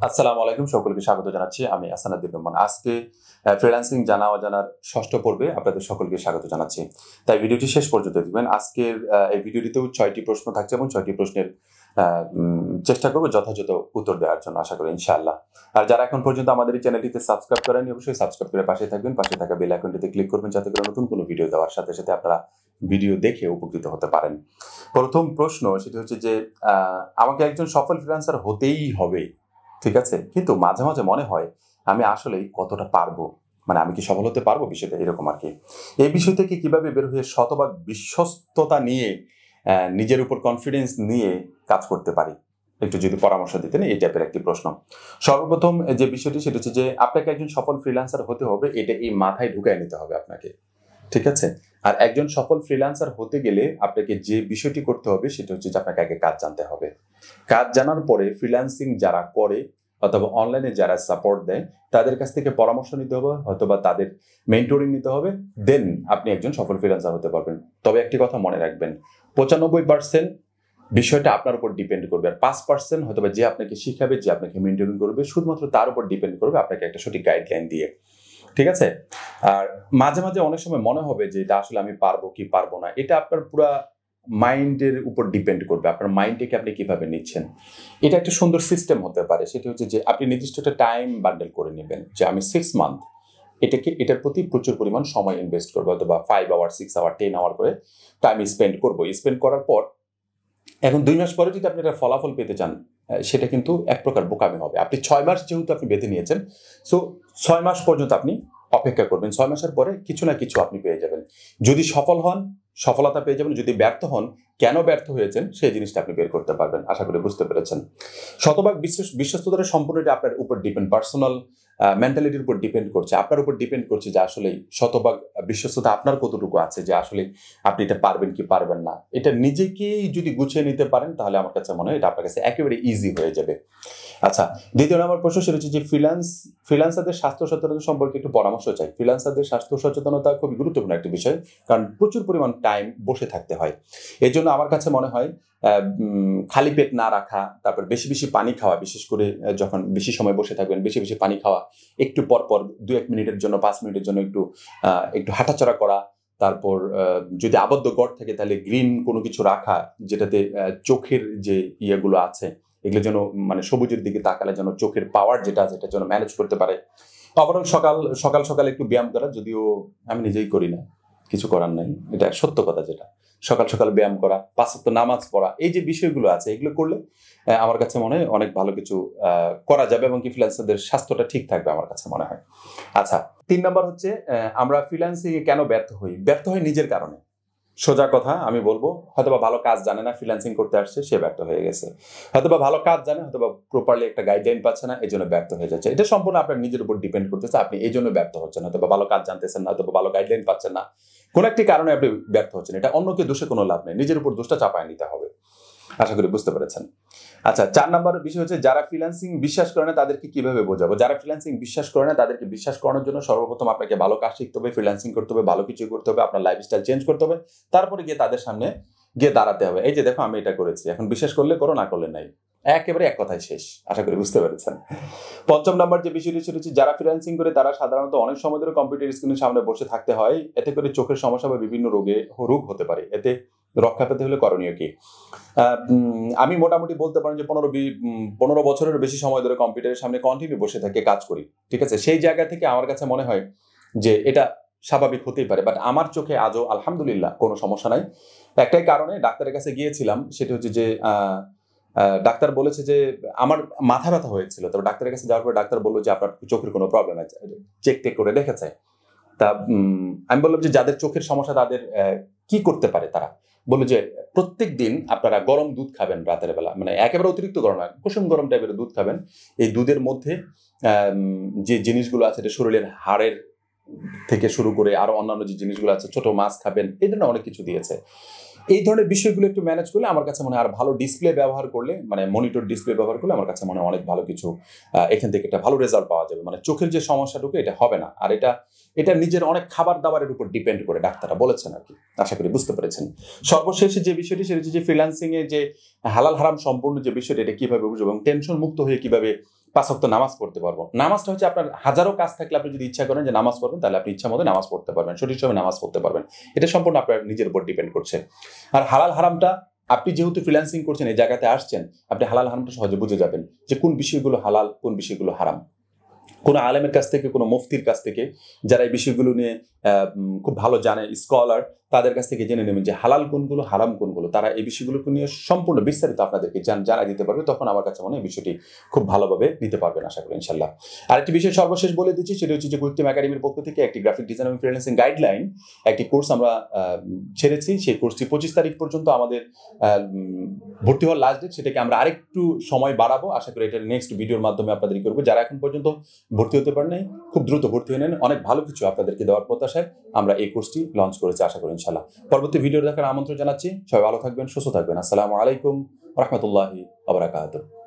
আসসালামু আলাইকুম, সকলকে স্বাগত জানাচ্ছি। আমি আহসান উদ্দিন নোমান। আজকে ফ্রিল্যান্সিং জানা অজানার ষষ্ঠ পর্বে আপনাদের সকলকে স্বাগত জানাচ্ছি। তাই ভিডিওটি শেষ পর্যন্ত দেখবেন। আজকের এই ভিডিওটিতেও 6টি প্রশ্ন থাকছে এবং 6টি প্রশ্নের চেষ্টা করবো যথাযথ উত্তর দেওয়ার জন্য, আশা করি ইনশাআল্লাহ। আর যারা এখন পর্যন্ত আমাদের এই চ্যানেলটিতে সাবস্ক্রাইব করেনি, অবশ্যই সাবস্ক্রাইব করে পাশে থাকবেন। পাশে থাকা বেল আইকনটিতে ক্লিক করবেন যাতে করে নতুন কোনো ভিডিও দেওয়ার সাথে সাথে আপনারা ভিডিও দেখে উপকৃত হতে পারেন। প্রথম প্রশ্ন সেটি হচ্ছে যে আমাকে একজন সফল ফ্রিল্যান্সার হতেই হবে, ঠিক আছে, কিন্তু মাঝে মাঝে মনে হয় আমি আসলেই কতটা পারবো, মানে আমি কি সফল হতে পারবো, বিষয়টা এরকম আর কি। এই বিষয় থেকে কিভাবে বের হয়ে শতভাগ বিশ্বস্ততা নিয়ে নিজের উপর কনফিডেন্স নিয়ে কাজ করতে পারি, একটু যদি পরামর্শ দিতেন। এই টাইপের একটি প্রশ্ন। সর্বপ্রথম যে বিষয়টি সেটা হচ্ছে যে আপনাকে একজন সফল ফ্রিল্যান্সার হতে হবে, এটা এই মাথায় ঢুকায় নিতে হবে আপনাকে, ঠিক আছে। আর একজন সফল ফ্রিল্যান্সার হতে গেলে আপনাকে যে বিষয়টি করতে হবে সেটা হচ্ছে যে আপনাকে আগে কাজ জানতে হবে। কাজ জানার পরে ফ্রিল্যান্সিং যারা করে অথবা অনলাইনে যারা সাপোর্ট দেয় তাদের কাছ থেকে পরামর্শ নিতে হবে, অথবা তাদের মেন্টরিং নিতে হবে, দেন আপনি একজন সফল ফ্রিল্যান্সার হতে পারবেন। তবে একটি কথা মনে রাখবেন, 95% বিষয়টা আপনার উপর ডিপেন্ড করবে, আর 5% হয়তো যে আপনাকে শিখাবে, যে আপনাকে মেন্টরিং করবে, শুধুমাত্র তার উপর ডিপেন্ড করবে আপনাকে একটা সঠিক গাইডলাইন দিয়ে, ঠিক আছে। আর মাঝে মাঝে অনেক সময় মনে হবে যে এটা আসলে আমি পারবো কি পারবো না, এটা আপনার পুরা মাইন্ডের উপর ডিপেন্ড করবে, আপনার মাইন্ডটাকে আপনি কিভাবে নিচ্ছেন। এটা একটা সুন্দর সিস্টেম হতে পারে, সেটা হচ্ছে যে আপনি নির্দিষ্ট একটা টাইম বান্ডেল করে নেবেন যে আমি 6 মান্থ এটার প্রতি প্রচুর পরিমাণ সময় ইনভেস্ট করবো, অথবা 5 আওয়ার 6 আওয়ার 10 আওয়ার করে টাইম স্পেন্ড করবো। স্পেন্ড করার পর এখন 2 মাস পরে যদি আপনি একটা ফলাফল পেতে চান, সেটা কিন্তু এক প্রকার বোকামি হবে। আপনি 6 মাস যেহেতু আপনি বেঁধে নিয়েছেন, সো 6 মাস পর্যন্ত আপনি অপেক্ষা করবেন। 6 মাসের পরে কিছু না কিছু আপনি পেয়ে যাবেন। যদি সফল হন, সফলতা পেয়ে যাবেন। যদি ব্যর্থ হন, কেন ব্যর্থ হয়েছেন সেই জিনিসটা আপনি বের করতে পারবেন। আশা করি বুঝতে পেরেছেন। শতভাগ বিশ্বস্ততার সম্পূর্ণটা আপনার উপর ডিপেন্ড, পার্সোনাল মেন্টালিটির উপর ডিপেন্ড করছে, আপনার উপর ডিপেন্ড করছে যে আসলে শতভাগ বিশ্বস্ততা আপনার কতটুকু আছে, যে আসলে আপনি এটা পারবেন কি পারবেন না। এটা নিজেকেই যদি গুছিয়ে নিতে পারেন তাহলে আমার কাছে মনে হয় এটা আপনার কাছে একেবারে ইজি হয়ে যাবে। আচ্ছা, দ্বিতীয় নম্বর প্রশ্ন সেটা হচ্ছে যে ফ্রিল্যান্সারদের স্বাস্থ্য সচেতনতা সম্পর্কে একটু পরামর্শ চাই। ফ্রিল্যান্সারদের স্বাস্থ্য সচেতনতা খুবই গুরুত্বপূর্ণ একটি বিষয়, কারণ প্রচুর পরিমাণ টাইম বসে থাকতে হয়। এই জন্য আমার কাছে মনে হয় খালি পেট না রাখা, তারপর বেশি বেশি পানি খাওয়া, বিশেষ করে যখন বেশি সময় বসে থাকবেন বেশি বেশি পানি খাওয়া, একটু পর পর 2-1 মিনিটের জন্য 5 মিনিটের জন্য একটু হাঁটাচলা করা, তারপর যদি আবদ্ধ ঘর থাকে তাহলে গ্রিন কোনো কিছু রাখা, যেটাতে চোখের যে ইয়েগুলো আছে এগুলো যেন মানে সবুজের দিকে তাকালে যেন চোখের পাওয়ার যেটা আছে এটা যেন ম্যানেজ করতে পারে। ওভারঅল সকাল সকাল একটু ব্যায়াম করা, যদিও আমি নিজেই করি না, কিছু করার নাই, এটা সত্য কথা। যেটা সকাল সকাল ব্যায়াম করা, 5 ওয়াক্ত নামাজ পড়া, এই যে বিষয়গুলো আছে এগুলো করলে আমার কাছে মনে হয় অনেক ভালো কিছু করা যাবে এবং কি ফ্রিল্যান্সারদের স্বাস্থ্যটা ঠিক থাকবে আমার কাছে মনে হয়। আচ্ছা, 3 নম্বর হচ্ছে আমরা ফ্রিল্যান্সিং এ কেন ব্যর্থ হই নিজের কারণে। সোজা কথা আমি বলবো, হয়তোবা ভালো কাজ জানে না, ফ্রিল্যান্সিং করতে আসছে, সে ব্যর্থ হয়ে গেছে। হয়তোবা ভালো কাজ জানে, হয়তোবা প্রপারলি একটা গাইডলাইন পাচ্ছে না, এই জন্য ব্যর্থ হয়ে যাচ্ছে। এটা সম্পূর্ণ আপনার নিজের উপর ডিপেন্ড করতেছে, আপনি এই জন্য ব্যর্থ হচ্ছেন। হয়তোবা ভালো কাজ জানতেছেন না, হয়তোবা ভালো গাইডলাইন পাচ্ছেন না, কোন একটি কারণে আপনি ব্যর্থ হচ্ছেন। এটা অন্যকে দোষে কোনো লাভ নেই, নিজের উপর দোষটা চাপায় নিতে হবে। আশা করি বুঝতে পেরেছেন। আচ্ছা, 4 নম্বর বিষয় হচ্ছে যারা ফ্রিল্যান্সিং বিশ্বাস করে না তাদেরকে কিভাবে বোঝাবো। যারা ফ্রিল্যান্সিং বিশ্বাস করে না তাদেরকে বিশ্বাস করানোর জন্য সর্বপ্রথম আপনাকে ভালো কাজ শিখতে হবে, ফ্রিল্যান্সিং করতে হবে, ভালো কিছু করতে হবে, আপনার লাইফস্টাইল চেঞ্জ করতে হবে, তারপরে গিয়ে তাদের সামনে গিয়ে দাঁড়াতে হবে। এই যে দেখো আমি এটা করেছি, এখন বিশ্বাস করলে করো, না করলে নাই, একেবারে এক কথায় শেষ। আশা করি বুঝতে পেরেছেন। 5ম নম্বর যে বিষয়টি সেটা হচ্ছে যারা ফ্রিল্যান্সিং করে তারা সাধারণত অনেক সময় ধরে কম্পিউটার স্ক্রিনের সামনে বসে থাকতে হয়, এতে করে চোখের সমস্যা বা বিভিন্ন রোগ হতে পারে। এতে রক্ষা পেতে হলে করণীয় কি? আমি মোটামুটি বলতে পারেন যে 15 বছরের বেশি সময় ধরে কম্পিউটারের সামনে কন্টিনিউ বসে থেকে কাজ করি, ঠিক আছে। সেই জায়গা থেকে আমার কাছে মনে হয় যে এটা স্বাভাবিক হতেই পারে, বাট আমার চোখে আজও আলহামদুলিল্লাহ কোনো সমস্যা নাই। একটাই কারণে ডাক্তারের কাছে গিয়েছিলাম, সেটা হচ্ছে যে ডাক্তার বলেছে যে আমার মাথা ব্যথা হয়েছিল। তবে ডাক্তারের কাছে যাওয়ার পর ডাক্তার বললো যে আপনার চোখের কোনো প্রবলেম আছে, চেক করে দেখেছে। তা আমি বললাম যে যাদের চোখের সমস্যা তাদের কি করতে পারে। তারা বললো যে প্রত্যেক দিন আপনারা গরম দুধ খাবেন রাতের বেলা, মানে একেবারে অতিরিক্ত গরম না, কুসুম গরম টাইপের দুধ খাবেন। এই দুধের মধ্যে যে জিনিসগুলো আছে এটা শরীরের হাড়ের থেকে শুরু করে আরো অন্যান্য যে জিনিসগুলো আছে, ছোট মাছ খাবেন, এই ধরনের অনেক কিছু দিয়েছে। এই ধরনের বিষয়গুলো একটু ম্যানেজ করলে আমার কাছে মনে হয়, আর ভালো ডিসপ্লে ব্যবহার করলে, মানে মনিটর ডিসপ্লে ব্যবহার করলে আমার কাছে মনে হয় অনেক ভালো কিছু এখান থেকে একটা ভালো রেজাল্ট পাওয়া যাবে। মানে চোখের যে সমস্যাটুকু এটা হবে না। আর এটা নিজের অনেক খাবার দাবারের উপর ডিপেন্ড করে, ডাক্তাররা বলেছেন আর কি। আশা করি বুঝতে পেরেছেন। সর্বশেষ যে বিষয়টি সেটা হচ্ছে যে ফ্রিল্যান্সিং এ যে হালাল হারাম সম্পূর্ণ যে বিষয়টা, এটা কিভাবে বুঝবো এবং টেনশন মুক্ত হয়ে কিভাবে 5 ওয়াক্ত নামাজ পড়তে পারবো। নামাজটা হচ্ছে আপনার হাজারো কাজ থাকলে আপনি যদি ইচ্ছা করেন যে নামাজ পড়বেন, তাহলে আপনি ইচ্ছা মতো নামাজ পড়তে পারবেন, সঠিক সময় নামাজ পড়তে পারবেন। এটা সম্পূর্ণ আপনার নিজের উপর ডিপেন্ড করছে। আর হালাল হারামটা আপনি যেহেতু ফ্রিল্যান্সিং করছেন, এই জায়গাতে আসছেন, আপনি হালাল হারামটা সহজে বুঝে যাবেন যে কোন বিষয়গুলো হালাল, কোন বিষয়গুলো হারাম। কোনো আলেমের কাছ থেকে, কোনো মুফতির কাছ থেকে, যারা এই বিষয়গুলো নিয়ে খুব ভালো জানে, স্কলার, তাদের কাছ থেকে জেনে নেবেন যে হালাল কোনগুলো, হারাম কোনগুলো। তারা এই বিষয়গুলোকে নিয়ে সম্পূর্ণ বিস্তারিত আপনাদেরকে জানাই দিতে পারবে। তখন আমার কাছে মনে হয় বিষয়টি খুব ভালোভাবে নিতে পারবেন, আশা করি ইনশাল্লাহ। আরেকটি বিষয় সর্বশেষ বলে দিচ্ছি, সেটা হচ্ছে যে গুইডলাইন একাডেমির পক্ষ থেকে একটি গ্রাফিক ডিজাইন এবং ফ্রিল্যান্সিং গাইডলাইন একটি কোর্স আমরা ছেড়েছি। সেই কোর্সটি 25 তারিখ পর্যন্ত আমাদের ভর্তি হওয়ার লাস্ট ডেট। সেটাকে আমরা আরেকটু সময় বাড়াবো, আশা করি এটা নেক্সট ভিডিওর মাধ্যমে আপনাদেরকে করবো। যারা এখন পর্যন্ত ভর্তি হতে পারেন নাই, খুব দ্রুত ভর্তি হয়ে নেন। অনেক ভালো কিছু আপনাদেরকে দেওয়ার প্রত্যাশায় আমরা এই কোর্সটি লঞ্চ করেছি, আশা করি ইনশাল্লাহ। পরবর্তী ভিডিও দেখার আমন্ত্রণ জানাচ্ছি। সবাই ভালো থাকবেন, সুস্থ থাকবেন। আসসালামু আলাইকুম ওয়া রাহমাতুল্লাহি ওয়া বারাকাতুহু।